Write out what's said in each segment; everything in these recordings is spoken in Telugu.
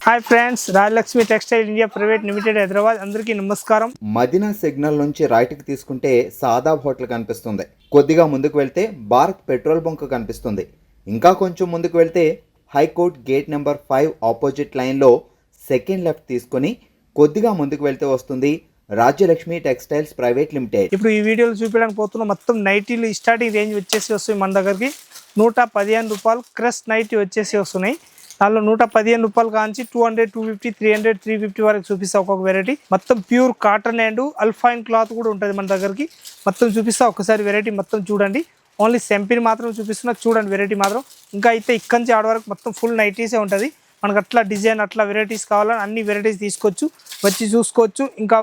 Hi friends, Rajalakshmi textile India private limited Hyderabad. అందరికీ నమస్కారం. మదీనా సిగ్నల్ నుంచి రైట్కి తీసుకుంటే సాదాబ్ హోటల్ కనిపిస్తుంది. కొద్దిగా ముందుకు వెళ్తే భారత్ పెట్రోల్ బంక్ కనిపిస్తుంది. ఇంకా కొంచెం ముందుకు వెళ్తే హైకోర్ట్ గేట్ నెంబర్ 5 ఆపోజిట్ లైన్లో సెకండ్ లెఫ్ట్ తీసుకొని కొద్దిగా ముందుకు వెళ్తే వస్తుంది రాజ్యలక్ష్మి టెక్స్టైల్స్ ప్రైవేట్ లిమిటెడ్. ఇప్పుడు ఈ వీడియోలో చూపించడానికి పోతున్న మొత్తం నైటీలు స్టార్టింగ్ రేంజ్ వచ్చేసి వస్తుంది మన దగ్గరికి 115 రూపాయలు. క్రష్ నైటీ వచ్చేసి వస్తున్నాయి. దానిలో 115 రూపాయలు కాంచి 200, 250, 300, 350 వరకు చూపిస్తా. ఒక్కొక్క వెరైటీ మొత్తం pure cotton and alpine cloth కూడా ఉంటుంది మన దగ్గరికి. మొత్తం చూపిస్తా, ఒకసారి వెరైటీ మొత్తం చూడండి. ఓన్లీ సెంపిని మాత్రం చూపిస్తున్నా, చూడండి వెరైటీ మాత్రం. ఇంకా అయితే ఇక్కడి నుంచి ఆడ వరకు మొత్తం ఫుల్ నైటీసే ఉంటుంది. మనకు అట్లా డిజైన్ అట్లా వెరైటీస్ కావాలని అన్ని వెరైటీస్ తీసుకోవచ్చు, వచ్చి చూసుకోవచ్చు. ఇంకా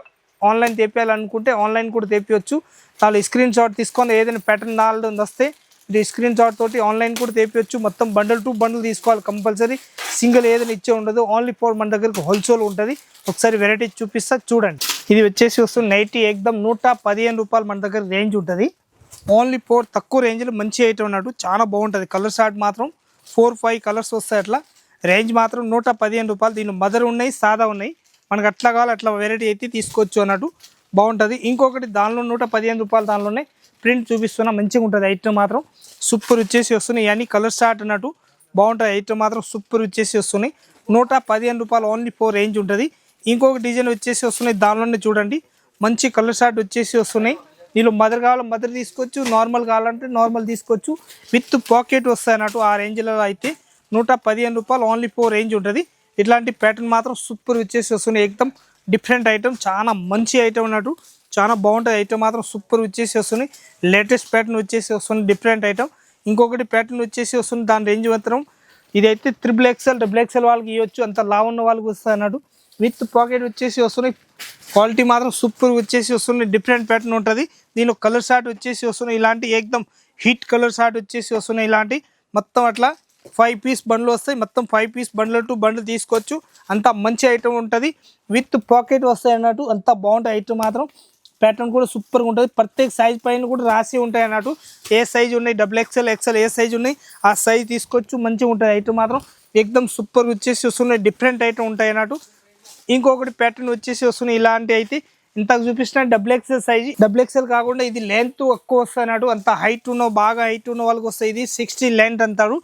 ఆన్లైన్ తెప్పియాలనుకుంటే ఆన్లైన్ కూడా తెప్పియచ్చు. దానిలో స్క్రీన్ షాట్ తీసుకొని ఏదైనా ప్యాటర్న్ నాలుగు వస్తే ఇది స్క్రీన్ షాట్ తోటి ఆన్లైన్ కూడా తెప్పియచ్చు. మొత్తం బండల్ టు బండల్ తీసుకోవాలి కంపల్సరీ. సింగిల్ ఏదైనా ఇచ్చే ఉండదు. ఓన్లీ ఫోర్ మన దగ్గరకు హోల్సేల్ ఉంటుంది. ఒకసారి వెరైటీ చూపిస్తా చూడండి. ఇది వచ్చేసి వస్తుంది నైటీ ఎక్దమ్ 115 రూపాయలు మన దగ్గర రేంజ్ ఉంటుంది. ఓన్లీ ఫోర్ తక్కువ రేంజ్లో మంచి ఐటమ్ ఉన్నట్టు చాలా బాగుంటుంది. కలర్ షార్ట్ మాత్రం 4-5 కలర్స్ వస్తాయి. అట్లా రేంజ్ మాత్రం 115 రూపాయలు. దీని మదర్ ఉన్నాయి, సాదా ఉన్నాయి. మనకు అట్లా కావాలి అట్లా వెరైటీ అయితే తీసుకోవచ్చు అన్నట్టు బాగుంటుంది. ఇంకొకటి దానిలో 115 రూపాయలు దానిలోనే ప్రింట్ చూపిస్తున్నా, మంచిగా ఉంటుంది ఐటమ్ మాత్రం. సూపర్ వచ్చేసి వస్తున్నాయి. ఇవన్నీ కలర్ స్టార్ట్ అన్నట్టు బాగుంటుంది ఐటమ్ మాత్రం. సూపర్ వచ్చేసి వస్తున్నాయి. 115 రూపాయలు ఓన్లీ 4 రేంజ్ ఉంటుంది. ఇంకొక డిజైన్ వచ్చేసి వస్తున్నాయి. దానిలోనే చూడండి మంచి కలర్ షార్ట్ వచ్చేసి వస్తున్నాయి. దీనిలో మదర్ కావాలి మదర్ తీసుకోవచ్చు, నార్మల్ కావాలంటే నార్మల్ తీసుకోవచ్చు. విత్ పాకెట్ వస్తాయి అన్నట్టు. ఆ రేంజ్లో అయితే 115 రూపాయలు ఓన్లీ 4 రేంజ్ ఉంటుంది. ఇట్లాంటి ప్యాటర్న్ మాత్రం సూపర్ వచ్చేసి వస్తున్నాయి. ఎక్దమ్ డిఫరెంట్ ఐటమ్, చాలా మంచి ఐటమ్ అన్నట్టు. చాలా బాగుంటుంది ఐటమ్ మాత్రం. సూపర్ వచ్చేసి వస్తుంది. లేటెస్ట్ ప్యాటర్న్ వచ్చేసి వస్తుంది, డిఫరెంట్ ఐటమ్. ఇంకొకటి ప్యాటర్న్ వచ్చేసి వస్తుంది. దాని రేంజ్ మాత్రం ఇదైతే 3XL, XXL వాళ్ళకి ఇవ్వచ్చు. అంత లావు ఉన్న వాళ్ళకి వస్తుంది అన్నట్టు. విత్ పాకెట్ వచ్చేసి వస్తున్నాయి. క్వాలిటీ మాత్రం సూపర్ వచ్చేసి వస్తుంది. డిఫరెంట్ ప్యాటర్న్ ఉంటుంది. దీనిలో కలర్ షార్ట్ వచ్చేసి వస్తున్నాయి. ఇలాంటి ఎక్దమ్ హిట్ కలర్ షార్ట్ వచ్చేసి వస్తున్నాయి. ఇలాంటి మొత్తం అట్లా 5 పీస్ బండ్లు వస్తాయి. మొత్తం 5 పీస్ బండ్లు టు బండ్లు తీసుకోవచ్చు. అంత మంచి ఐటమ్ ఉంటుంది. విత్ పాకెట్ వస్తాయి అన్నట్టు. అంత బాగుంటుంది ఐటమ్ మాత్రం. ప్యాటర్న్ కూడా సూపర్గా ఉంటుంది. ప్రత్యేక సైజ్ పైన కూడా రాసి ఉంటాయి అన్నట్టు. ఏ సైజు ఉన్నాయి, XXL, XL ఏ సైజు ఉన్నాయి ఆ సైజ్ తీసుకోవచ్చు. మంచిగా ఉంటుంది ఐటమ్ మాత్రం. ఎక్దమ్ సూపర్ వచ్చేసి వస్తున్నాయి. డిఫరెంట్ ఐటమ్ ఉంటాయి అన్నట్టు. ఇంకొకటి ప్యాటర్న్ వచ్చేసి వస్తున్నాయి. ఇలాంటి అయితే ఇంతకు చూపిస్తున్న XXL సైజ్. XXL కాకుండా ఇది లెంత్ ఎక్కువ వస్తాయి అన్నట్టు. అంత హైట్ ఉన్న బాగా హైట్ ఉన్న వాళ్ళకి వస్తాయి. ఇది 60 లెంత్ అంటారు.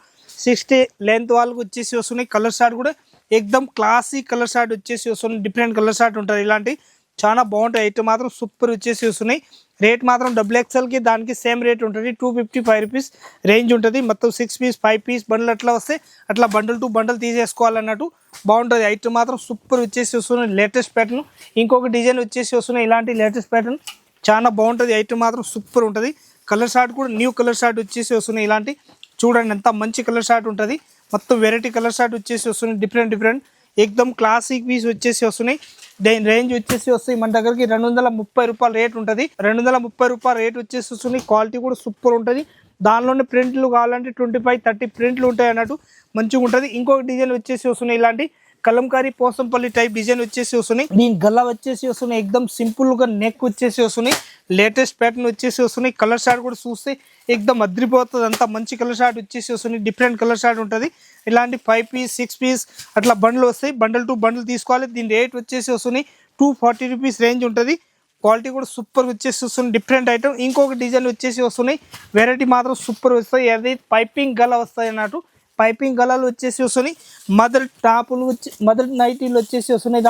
60 లెంత్ వాళ్ళకి వచ్చేసి వస్తున్నాయి. కలర్ షార్ట్ కూడా ఎక్దమ్ క్లాసిక్ కలర్ షార్ట్ వచ్చేసి వస్తున్నాయి. డిఫరెంట్ కలర్ షార్ట్ ఉంటుంది. ఇలాంటి చాలా బాగుంటాయి ఐటమ్ మాత్రం. సూపర్ వచ్చేసి వస్తున్నాయి. రేట్ మాత్రం XXLకి దానికి సేమ్ రేట్ ఉంటుంది. 255 రూపీస్ రేంజ్ ఉంటుంది. మొత్తం 6 పీస్ 5 పీస్ బండ్లు అట్లా వస్తే అట్లా బండల్ టు బండల్ తీసేసుకోవాలన్నట్టు బాగుంటుంది ఐటమ్ మాత్రం. సూపర్ వచ్చేసి వస్తున్నాయి. Latest pattern. ఇంకొక డిజైన్ వచ్చేసి వస్తున్నాయి. ఇలాంటి లేటెస్ట్ ప్యాటర్న్ చాలా బాగుంటుంది ఐటమ్ మాత్రం. సూపర్ ఉంటుంది. కలర్ షార్ట్ కూడా న్యూ కలర్ షార్ట్ వచ్చేసి వస్తున్నాయి. ఇలాంటి చూడండి ఎంత మంచి కలర్ షార్ట్ ఉంటుంది. మొత్తం వెరైటీ కలర్ షార్ట్ వచ్చేసి వస్తున్నాయి. డిఫరెంట్ ఎక్దమ్ క్లాసిక్ పీస్ వచ్చేసి వస్తున్నాయి. దీని రేంజ్ వచ్చేసి వస్తాయి మన దగ్గరికి 230 రూపాయలు రేట్ ఉంటుంది. 230 రూపాయలు రేట్ వచ్చేసి వస్తున్నాయి. క్వాలిటీ కూడా సూపర్ ఉంటుంది. దానిలోనే ప్రింట్లు కావాలంటే 25-30 ప్రింట్లు ఉంటాయి అన్నట్టు. మంచిగా ఉంటుంది. ఇంకొక డిజైన్ వచ్చేసి వస్తున్నాయి. ఇలాంటి కలంకారీ పోసంపల్లి టైప్ డిజైన్ వచ్చేసి వస్తున్నాయి. దీని గల్లా వచ్చేసి వస్తున్నాయి. ఎక్దమ్ సింపుల్ గా నెక్ వచ్చేసి వస్తున్నాయి. లేటెస్ట్ ప్యాటర్న్ వచ్చేసి వస్తున్నాయి. కలర్ షార్ట్ కూడా చూస్తే ఎక్దమ్ అద్రిపోతుంది. అంత మంచి కలర్ షార్ట్ వచ్చేసి వస్తున్నాయి. డిఫరెంట్ కలర్ షార్ట్ ఉంటుంది. ఇలాంటి 5 పీస్ 6 పీస్ అట్లా బండ్లు వస్తాయి. బండల్ టు బండ్లు తీసుకోవాలి. దీని రేట్ వచ్చేసి వస్తున్నాయి 240 రూపీస్ రేంజ్ ఉంటుంది. క్వాలిటీ కూడా సూపర్ వచ్చేసి వస్తుంది. Different item. ఇంకొక డిజైన్ వచ్చేసి వస్తున్నాయి. వెరైటీ మాత్రం సూపర్ వస్తాయి. అది పైపింగ్ గల వస్తాయి అన్నట్టు. పైపింగ్ గలాలు వచ్చేసి వస్తున్నాయి. మదర్ టాపులు మదర్ నైటీలు వచ్చేసి వస్తున్నాయి.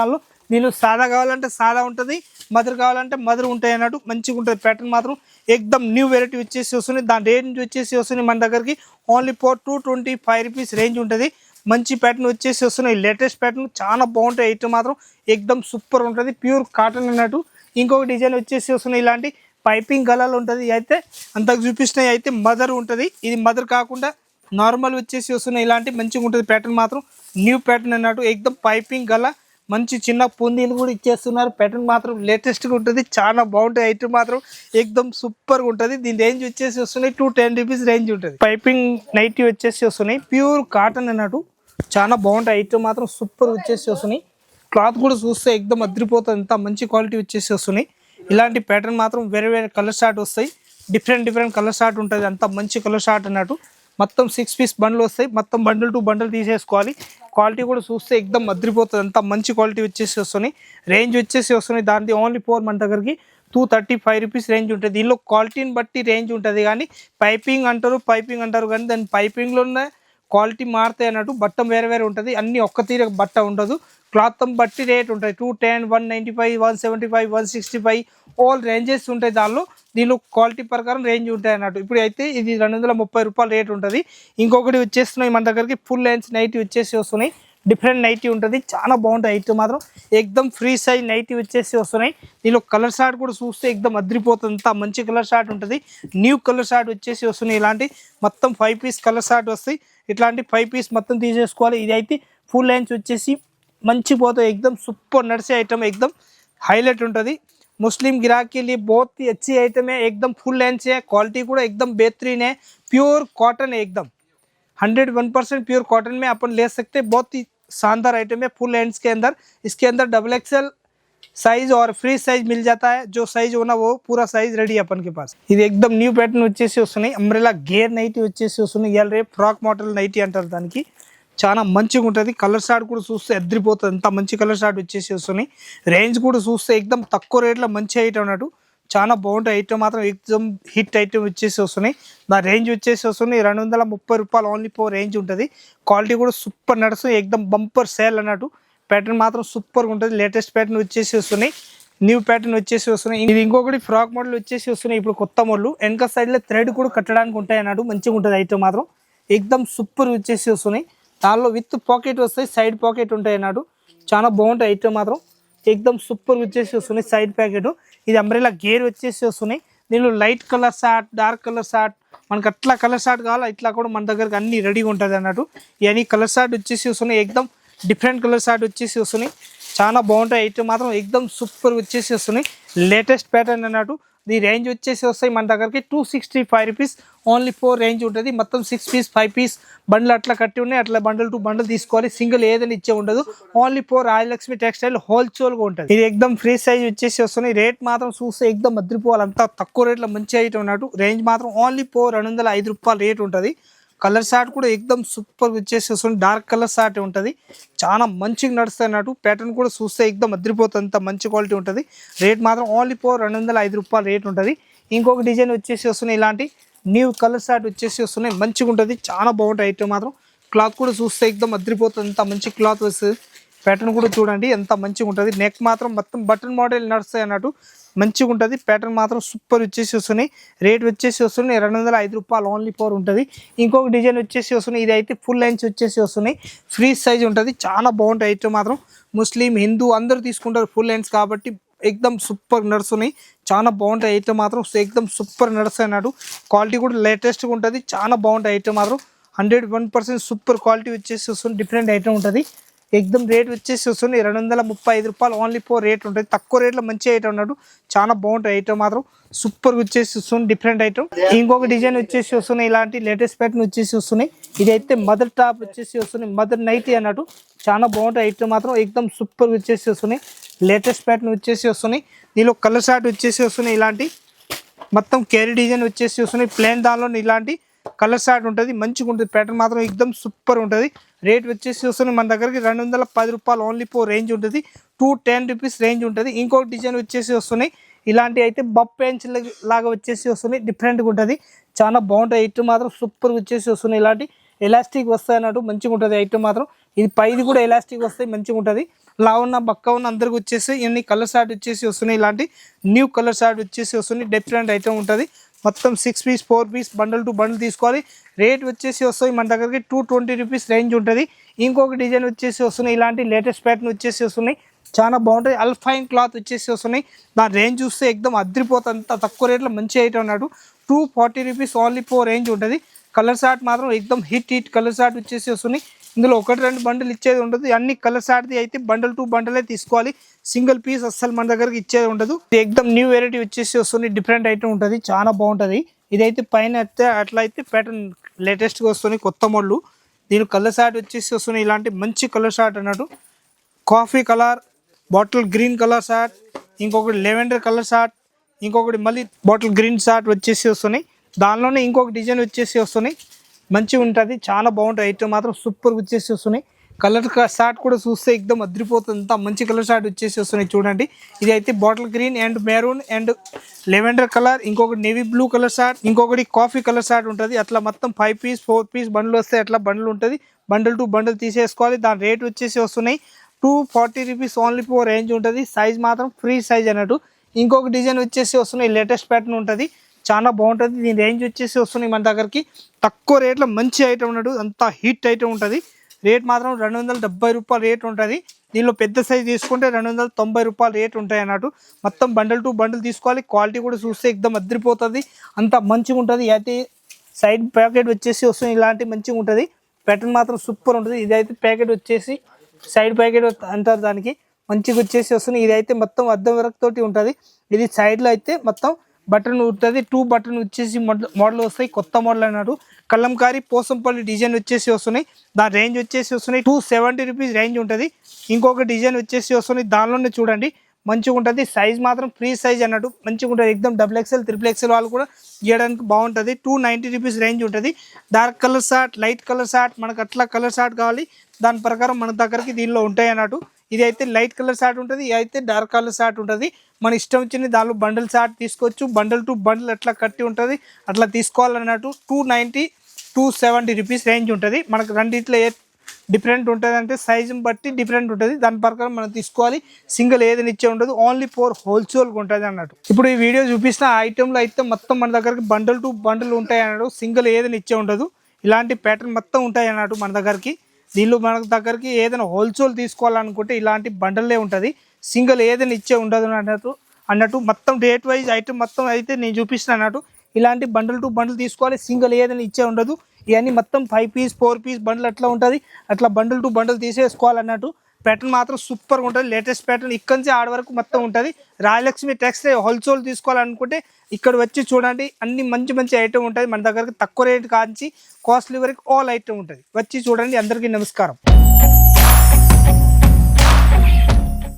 దీనిలో సాదా కావాలంటే సాదా ఉంటుంది, మదర్ కావాలంటే మదర్ ఉంటాయి అన్నట్టు. మంచిగా ఉంటుంది ప్యాటర్న్ మాత్రం. ఎక్దమ్ న్యూ వెరైటీ వచ్చేసి వస్తున్నాయి. దాని రేంజ్ వచ్చేసి వస్తున్నాయి మన దగ్గరికి ఓన్లీ 225 రూపీస్ రేంజ్ ఉంటుంది. మంచి ప్యాటర్న్ వచ్చేసి వస్తున్నాయి. లేటెస్ట్ ప్యాటర్న్ చాలా బాగుంటాయి ఐటమ్ మాత్రం. ఎక్దమ్ సూపర్ ఉంటుంది. ప్యూర్ కాటన్ అన్నట్టు. ఇంకొక డిజైన్ వచ్చేసి వస్తున్నాయి. ఇలాంటి పైపింగ్ గలాలు ఉంటుంది. అయితే అంతకు చూపిస్తున్నాయి అయితే మదర్ ఉంటుంది. ఇది మదర్ కాకుండా నార్మల్ వచ్చేసి వస్తున్నాయి. ఇలాంటి మంచిగా ఉంటుంది ప్యాటర్న్ మాత్రం. న్యూ ప్యాటర్న్ అన్నట్టు. ఎక్దమ్ పైపింగ్ గల మంచి చిన్న పొందీలు కూడా ఇచ్చేస్తున్నారు. ప్యాటర్న్ మాత్రం లేటెస్ట్గా ఉంటుంది. చాలా బాగుంటుంది ఐటమ్ మాత్రం. ఎక్దమ్ సూపర్గా ఉంటుంది. దీని రేంజ్ వచ్చేసి వస్తున్నాయి 210 రూపీస్ రేంజ్ ఉంటుంది. పైపింగ్ నైటీ వచ్చేసి వస్తున్నాయి. ప్యూర్ కాటన్ అన్నట్టు. చాలా బాగుంటాయి ఐటమ్ మాత్రం. సూపర్ వచ్చేసి వస్తున్నాయి. క్లాత్ కూడా చూస్తే ఎక్దమ్ అద్రిపోతుంది. అంత మంచి క్వాలిటీ వచ్చేసి వస్తున్నాయి. ఇలాంటి ప్యాటర్న్ మాత్రం వేరే కలర్ షార్ట్ వస్తాయి. డిఫరెంట్ కలర్ షార్ట్ ఉంటుంది. అంత మంచి కలర్ షార్ట్ అన్నట్టు. మొత్తం 6 పీస్ బండ్లు వస్తాయి. మొత్తం బండిల్ టు బండిల్ తీసేసుకోవాలి. క్వాలిటీ కూడా చూస్తే ఎక్దమ్ అద్రిపోతుంది. అంత మంచి క్వాలిటీ వచ్చేసి వస్తున్నాయి. రేంజ్ వచ్చేసి వస్తున్నాయి. దాని ఓన్లీ 4 మన దగ్గరికి 235 రూపీస్ రేంజ్ ఉంటుంది. దీనిలో క్వాలిటీని బట్టి రేంజ్ ఉంటుంది. కానీ పైపింగ్ అంటారు కానీ దాని పైపింగ్లోనే క్వాలిటీ మారుతాయి అన్నట్టు. బట్ట వేరే వేరే ఉంటుంది. అన్నీ ఒక్క తీర బట్ట ఉండదు. క్లాత్ బట్టి రేట్ ఉంటుంది. 210, 195, 175, 165 ఆల్ రేంజెస్ ఉంటాయి. దీనిలో క్వాలిటీ ప్రకారం రేంజ్ ఉంటాయి అన్నట్టు. ఇప్పుడు అయితే ఇది 230 రూపాయలు రేట్ ఉంటుంది. ఇంకొకటి వచ్చేస్తున్నాయి మన దగ్గరికి ఫుల్ లెన్స్ నైటీ వచ్చేసి వస్తున్నాయి. డిఫరెంట్ నైటీ ఉంటుంది. చాలా బాగుంటాయి. ఐటమ్ మాత్రం ఎక్దమ్ ఫ్రీ సైజ్ నైటీ వచ్చేసి వస్తున్నాయి. దీనిలో కలర్ షార్ట్ కూడా చూస్తే ఎక్దమ్ అద్రిపోతుంది. అంత మంచి కలర్ షార్ట్ ఉంటుంది. న్యూ కలర్ షార్ట్ వచ్చేసి వస్తున్నాయి. ఇలాంటి మొత్తం 5 పీస్ కలర్ షార్ట్ వస్తాయి. ఇట్లాంటి 5 పీస్ మొత్తం తీసేసుకోవాలి. ఇది అయితే ఫుల్ లెన్స్ వచ్చేసి మంచి పోతాయి. एकदम सुपर नर्से आइटम एकदम हाईलाइट ఉంటుంది. मुस्लिम ग्राहक के लिए बहुत ही अच्छी आइटम है. एकदम फुल लेंथ है. क्वालिटी కూడా एकदम बेहतरीन है. प्योर कॉटन है. एकदम 101% प्योर कॉटन में अपन ले सकते हैं. बहुत ही शानदार आइटम है. फुल लेंथ के अंदर इसके अंदर XXL साइज और फ्री साइज मिल जाता है. जो साइज होना वो पूरा साइज रेडी अपन के पास. ఇది एकदम న్యూ ప్యాటర్న్ వచ్చేసి వస్తున్నాయి. అంబ్రెలా గేర్ నైటీ వచ్చేసి వస్తున్నాయి. ఇయాల రేపు ఫ్రాక్ మోడల్ నైటీ అంటారు దానికి. చాలా మంచిగా ఉంటుంది. కలర్ షార్ట్ కూడా చూస్తే అద్రిపోతుంది. అంత మంచి కలర్ షార్ట్ వచ్చేసి వస్తున్నాయి. రేంజ్ కూడా చూస్తే ఎక్దమ్ తక్కువ రేట్లో మంచి ఐటమ్ అన్నట్టు. చాలా బాగుంటాయి. ఐటమ్ మాత్రం ఎక్దమ్ హిట్ ఐటమ్ వచ్చేసి వస్తున్నాయి. దాని రేంజ్ వచ్చేసి వస్తున్నాయి 230 రూపాయలు ఓన్లీ 4 రేంజ్ ఉంటుంది. క్వాలిటీ కూడా సూపర్ నడుస్తుంది. ఎక్దమ్ బంపర్ సేల్ అన్నట్టు. ప్యాటర్న్ మాత్రం సూపర్గా ఉంటుంది. లేటెస్ట్ ప్యాటర్న్ వచ్చేసి వస్తున్నాయి. న్యూ ప్యాటర్న్ వచ్చేసి వస్తున్నాయి. ఇది ఇంకొకటి ఫ్రాక్ మోడల్ వచ్చేసి వస్తున్నాయి. ఇప్పుడు కొత్త మోడల్ వెనక సైడ్లో థ్రెడ్ కూడా కట్టడానికి ఉంటాయి అన్నట్టు. మంచిగా ఉంటుంది ఐటమ్ మాత్రం. ఎక్దమ్ సూపర్ వచ్చేసి వస్తున్నాయి. దానిలో విత్ పాకెట్ వస్తాయి. సైడ్ పాకెట్ ఉంటాయి అన్నాడు. చాలా బాగుంటాయి ఐటమ్ మాత్రం. ఎక్దమ్ సూపర్ వచ్చేసి వస్తున్నాయి. Side packet. ఇది అంబ్రెలా గేర్ వచ్చేసి వస్తున్నాయి. దీనిలో light colour short, dark colour short, మనకు అట్లా కలర్ షార్ట్ కావాలా ఇట్లా కూడా మన దగ్గరకు అన్ని రెడీగా ఉంటుంది అన్నట్టు. ఇవన్నీ కలర్ షార్ట్ వచ్చేసి వస్తున్నాయి. ఎక్దమ్ డిఫరెంట్ కలర్ షార్ట్ వచ్చేసి వస్తున్నాయి. చాలా బాగుంటాయి ఐటమ్ మాత్రం. ఎక్దమ్ సూపర్ వచ్చేసి వస్తున్నాయి. లేటెస్ట్ ప్యాటర్న్ అన్నట్టు. ఈ రేంజ్ వచ్చేసి వస్తాయి మన దగ్గరికి 265 రూపీస్ ఓన్లీ 4 రేంజ్ ఉంటుంది. మొత్తం 6 పీస్ 5 పీస్ బండ్లు అట్లా కట్టి ఉన్నాయి. అట్లా బండిల్ టు బండిల్ తీసుకోవాలి. సింగిల్ ఏదైనా ఇచ్చే ఉండదు. ఓన్లీ 4 రాయలక్ష్మి టెక్స్టైల్ హోల్సేల్గా ఉంటుంది. ఇది ఎక్దమ్ ఫ్రీ సైజ్ వచ్చేసి వస్తున్నాయి. రేట్ మాత్రం చూస్తే ఎక్దమ్ అద్రిపోవాలి. అంతా తక్కువ రేట్లో మంచి ఐటమ్ ఉన్నట్టు. రేంజ్ మాత్రం ఓన్లీ 205 రూపాయలు రేట్ ఉంటుంది. కలర్ షార్ట్ కూడా ఎక్దమ్ సూపర్ వచ్చేసి వస్తుంది. డార్క్ కలర్ షార్ట్ ఉంటుంది. చాలా మంచిగా నడుస్తాయి అన్నట్టు. ప్యాటర్న్ కూడా చూస్తే ఎక్దమ్ అద్రిపోతుంది. అంత మంచి క్వాలిటీ ఉంటుంది. రేట్ మాత్రం ఓన్లీ 205 రూపాయలు రేట్ ఉంటుంది. ఇంకొక డిజైన్ వచ్చేసి వస్తున్నాయి. ఇలాంటి న్యూ కలర్ షార్ట్ వచ్చేసి వస్తున్నాయి. మంచిగా ఉంటుంది. చాలా బాగుంటాయి ఐటమ్ మాత్రం. క్లాత్ కూడా చూస్తే ఎక్దమ్ అద్రిపోతుంది. అంత మంచి క్లాత్ వస్తుంది. ప్యాటర్న్ కూడా చూడండి ఎంత మంచిగా ఉంటుంది. నెక్ మాత్రం మొత్తం బటన్ మోడల్ నడుస్తాయి అన్నట్టు. మంచిగా ఉంటుంది. ప్యాటర్న్ మాత్రం సూపర్ వచ్చేసి వస్తున్నాయి. రేట్ వచ్చేసి వస్తున్నాయి 205 రూపాయలు ఓన్లీ 4 ఉంటుంది. ఇంకొక డిజైన్ వచ్చేసి వస్తున్నాయి. ఇది అయితే ఫుల్ లెన్స్ వచ్చేసి వస్తున్నాయి. ఫ్రీ సైజ్ ఉంటుంది. చాలా బాగుంటాయి ఐటమ్ మాత్రం. ముస్లిం హిందూ అందరూ తీసుకుంటారు ఫుల్ లెన్స్ కాబట్టి ఎక్దమ్ సూపర్ నడుస్తున్నాయి. చాలా బాగుంటాయి ఐటమ్ మాత్రం. ఎక్దమ్ సూపర్ నడుస్తాయి అన్నట్టు. క్వాలిటీ కూడా లేటెస్ట్గా ఉంటుంది. చాలా బాగుంటాయి ఐటమ్ మాత్రం. 101% సూపర్ క్వాలిటీ వచ్చేసి వస్తుంది. డిఫరెంట్ ఐటమ్ ఉంటుంది. ఎక్దమ్ రేట్ వచ్చేసి వస్తుంది 235 రూపాయలు ఓన్లీ 4 రేట్ ఉంటుంది. తక్కువ రేట్లో మంచి ఐటమ్ అన్నట్టు. చాలా బాగుంటాయి ఐటమ్ మాత్రం. సూపర్ వచ్చేసి వస్తుంది. Different item. ఇంకొక డిజైన్ వచ్చేసి వస్తున్నాయి. ఇలాంటి లేటెస్ట్ ప్యాటర్న్ వచ్చేసి వస్తున్నాయి. ఇది అయితే మదర్ టాప్ వచ్చేసి వస్తున్నాయి. మదర్ నైటీ అన్నట్టు. చాలా బాగుంటాయి ఐటమ్ మాత్రం. ఎక్దమ్ సూపర్ వచ్చేసి వస్తున్నాయి. లేటెస్ట్ ప్యాటర్న్ వచ్చేసి వస్తున్నాయి. దీనిలో కలర్ షార్ట్ వచ్చేసి వస్తున్నాయి. ఇలాంటి మొత్తం క్యారీ డిజైన్ వచ్చేసి వస్తున్నాయి. ప్లేన్ దానిలో ఇలాంటి కలర్ షార్ట్ ఉంటుంది. మంచిగా ఉంటుంది. ప్యాటర్న్ మాత్రం ఎక్దమ్ సూపర్ ఉంటుంది. రేట్ వచ్చేసి వస్తుంది మన దగ్గరికి 210 రూపాయలు ఓన్లీ 4 రేంజ్ ఉంటుంది. 210 రూపీస్ రేంజ్ ఉంటుంది. ఇంకొక డిజైన్ వచ్చేసి వస్తున్నాయి. ఇలాంటి అయితే బప్ పెంచ్ లాగా వచ్చేసి వస్తున్నాయి. డిఫరెంట్గా ఉంటుంది. చాలా బాగుంటాయి ఐటమ్ మాత్రం. సూపర్ వచ్చేసి వస్తున్నాయి. ఇలాంటి ఎలాస్టిక్ వస్తాయి అన్నట్టు. మంచిగా ఉంటుంది ఐటమ్ మాత్రం. ఇది పైది కూడా ఎలాస్టిక్ వస్తాయి. మంచిగా ఉంటుంది. లా ఉన్న బక్క ఉన్న అందరికి వచ్చేసి ఇవన్నీ కలర్ షార్ట్ వచ్చేసి వస్తున్నాయి. ఇలాంటి న్యూ కలర్ షార్ట్ వచ్చేసి వస్తున్నాయి. డిఫరెంట్ ఐటమ్ ఉంటుంది. మొత్తం 6 piece 4 piece bundle to bundle తీసుకోవాలి. రేట్ వచ్చేసి వస్తాయి మన దగ్గరికి 220 రూపీస్ రేంజ్ ఉంటుంది. ఇంకొక డిజైన్ వచ్చేసి వస్తున్నాయి. ఇలాంటి లేటెస్ట్ ప్యాటర్న్ వచ్చేసి వస్తున్నాయి. చాలా బాగుంటాయి. అల్ఫైన్ క్లాత్ వచ్చేసి వస్తున్నాయి. దాని రేంజ్ చూస్తే ఎక్దమ్ అద్రిపోతుంది. అంత తక్కువ రేట్లో మంచి ఐటమ్ అన్నట్టు. 240 రూపీస్ ఓన్లీ 4 రేంజ్ ఉంటుంది. కలర్ షార్ట్ మాత్రం ఎక్దమ్ హిట్ కలర్ షార్ట్ వచ్చేసి వస్తున్నాయి. ఇందులో 1-2 బండిల్ ఇచ్చేది ఉండదు. అన్ని కలర్ షార్ట్ది అయితే బండల్ టు బండలే తీసుకోవాలి. సింగిల్ పీస్ అస్సలు మన దగ్గరికి ఇచ్చేది ఉండదు. ఎక్దమ్ న్యూ వెరైటీ వచ్చేసి వస్తుంది. డిఫరెంట్ ఐటమ్ ఉంటుంది. చాలా బాగుంటుంది. ఇదైతే పైన అయితే అట్లా అయితే ప్యాటర్న్ లేటెస్ట్గా వస్తుంది. కొత్త మోడల్. దీని కలర్ షార్ట్ వచ్చేసి వస్తున్నాయి. ఇలాంటి మంచి కలర్ షార్ట్ అన్నట్టు. Coffee colour, bottle green colour short, ఇంకొకటి లెవెండర్ కలర్ షార్ట్, ఇంకొకటి మళ్ళీ బాటిల్ గ్రీన్ షార్ట్ వచ్చేసి వస్తున్నాయి. దానిలోనే ఇంకొక డిజైన్ వచ్చేసి వస్తున్నాయి. మంచిగా ఉంటుంది, చాలా బాగుంటుంది. ఐటమ్ మాత్రం సూపర్ వచ్చేసి వస్తున్నాయి. కలర్ షార్ట్ కూడా చూస్తే ఎక్దమ్ అద్రిపోతుంది, అంత మంచి కలర్ షార్ట్ వచ్చేసి వస్తున్నాయి చూడండి. ఇది అయితే bottle green and maroon and lavender colour, ఇంకొకటి నేవీ బ్లూ కలర్ షార్ట్, ఇంకొకటి కాఫీ కలర్ షార్ట్ ఉంటుంది. అట్లా మొత్తం 5 పీస్ 4 పీస్ బండ్లు వస్తాయి, అట్లా బండ్లు ఉంటుంది. బండిల్ టు బండిల్ తీసేసుకోవాలి. దాని రేట్ వచ్చేసి వస్తున్నాయి 240 రూపీస్ ఓన్లీ ఫోర్ రేంజ్ ఉంటుంది. సైజ్ మాత్రం ఫ్రీ సైజ్ అన్నట్టు. ఇంకొక డిజైన్ వచ్చేసి వస్తున్నాయి, లేటెస్ట్ ప్యాటర్న్ ఉంటుంది, చాలా బాగుంటుంది. దీని రేంజ్ వచ్చేసి వస్తున్నాయి మన దగ్గరికి తక్కువ రేట్లో మంచి ఐటమ్ ఉన్నట్టు, అంత హీట్ ఐటమ్ ఉంటుంది. రేట్ మాత్రం 270 రూపాయలు రేట్ ఉంటుంది. దీనిలో పెద్ద సైజ్ తీసుకుంటే 290 రూపాయలు రేట్ ఉంటాయి అన్నట్టు. మొత్తం బండిల్ టు బండిల్ తీసుకోవాలి. క్వాలిటీ కూడా చూస్తే ఎక్దమ్ అదిరిపోతుంది, అంత మంచిగా ఉంటుంది. అయితే సైడ్ ప్యాకెట్ వచ్చేసి వస్తుంది, ఇలాంటి మంచిగా ఉంటుంది. ప్యాటర్న్ మాత్రం సూపర్ ఉంటుంది. ఇదైతే ప్యాకెట్ వచ్చేసి సైడ్ ప్యాకెట్ అంటారు, దానికి మంచిగా వచ్చేసి వస్తుంది. ఇదైతే మొత్తం అద్దం వరకు తోటి ఉంటుంది. ఇది సైడ్లో అయితే మొత్తం బటన్ ఉంటుంది, 2 బటన్ వచ్చేసి మోడల్ వస్తాయి, కొత్త మోడల్ అన్నాడు. కలంకారీ పోసంపల్లి డిజైన్ వచ్చేసి వస్తున్నాయి. దాని రేంజ్ వచ్చేసి వస్తున్నాయి 270 రూపీస్ రేంజ్ ఉంటుంది. ఇంకొక డిజైన్ వచ్చేసి వస్తున్నాయి, దానిలోనే చూడండి మంచిగా ఉంటుంది. సైజ్ మాత్రం ఫ్రీ సైజ్ అన్నట్టు మంచిగా ఉంటుంది. ఎక్దమ్ XXL, XXL వాళ్ళు కూడా గీయడానికి బాగుంటుంది. 290 రూపీస్ రేంజ్ ఉంటుంది. Dark colour short, light colour short, మనకు అట్లా కలర్ షార్ట్ కావాలి దాని ప్రకారం మన దగ్గరికి దీనిలో ఉంటాయి అన్నట్టు. ఇది అయితే లైట్ కలర్ షార్ట్ ఉంటుంది, ఇది అయితే డార్క్ కలర్ షార్ట్ ఉంటుంది. మన ఇష్టం వచ్చింది దానిలో బండిల్ షార్ట్ తీసుకోవచ్చు. బండిల్ టు బండిల్ అట్లా కట్టి ఉంటుంది, అట్లా తీసుకోవాలన్నట్టు. 290, 270 రూపీస్ రేంజ్ ఉంటుంది. మనకు రెండిట్లో ఏ డిఫరెంట్ ఉంటుంది అంటే సైజుని బట్టి డిఫరెంట్ ఉంటుంది, దాని ప్రకారం మనం తీసుకోవాలి. సింగిల్ ఏదైనా ఇచ్చే ఉండదు, ఓన్లీ ఫోర్ హోల్సేల్గా ఉంటుంది అన్నట్టు. ఇప్పుడు ఈ వీడియో చూపిస్తున్న ఐటెంలో అయితే మొత్తం మన దగ్గరికి బండిల్ టు బండిల్ ఉంటాయి అన్నట్టు, సింగిల్ ఏదైనా ఇచ్చే ఉండదు. ఇలాంటి ప్యాటర్న్ మొత్తం ఉంటాయి అన్నట్టు మన దగ్గరికి. దీనిలో మన దగ్గరికి ఏదైనా హోల్సేల్ తీసుకోవాలనుకుంటే ఇలాంటి బండల్లే ఉంటుంది, సింగిల్ ఏదైనా ఇచ్చే ఉండదు అన్నట్టు. మొత్తం డేట్ వైజ్ ఐటమ్ మొత్తం అయితే నేను చూపిస్తున్నాను అన్నట్టు. ఇలాంటి బండల్ టు బండల్ తీసుకోవాలి, సింగిల్ ఏదైనా ఇచ్చే ఉండదు. ఇవన్నీ మొత్తం 5 పీస్ 4 పీస్ బండ్లు అట్లా ఉంటుంది, అట్లా బండల్ టు బండల్ తీసేసుకోవాలన్నట్టు. ప్యాటర్న్ మాత్రం సూపర్గా ఉంటుంది, లేటెస్ట్ ప్యాటర్న్ ఇక్కడి నుంచి ఆడ వరకు మొత్తం ఉంటుంది. రాయలక్ష్మి టెక్స్టైల్ హోల్సేల్ తీసుకోవాలనుకుంటే ఇక్కడ వచ్చి చూడండి, అన్ని మంచి మంచి ఐటమ్ ఉంటుంది మన దగ్గరికి. తక్కువ రేట్ కాంచి కాస్ట్లీ వరకు ఆల్ ఐటమ్ ఉంటుంది. వచ్చి చూడండి. అందరికీ నమస్కారం.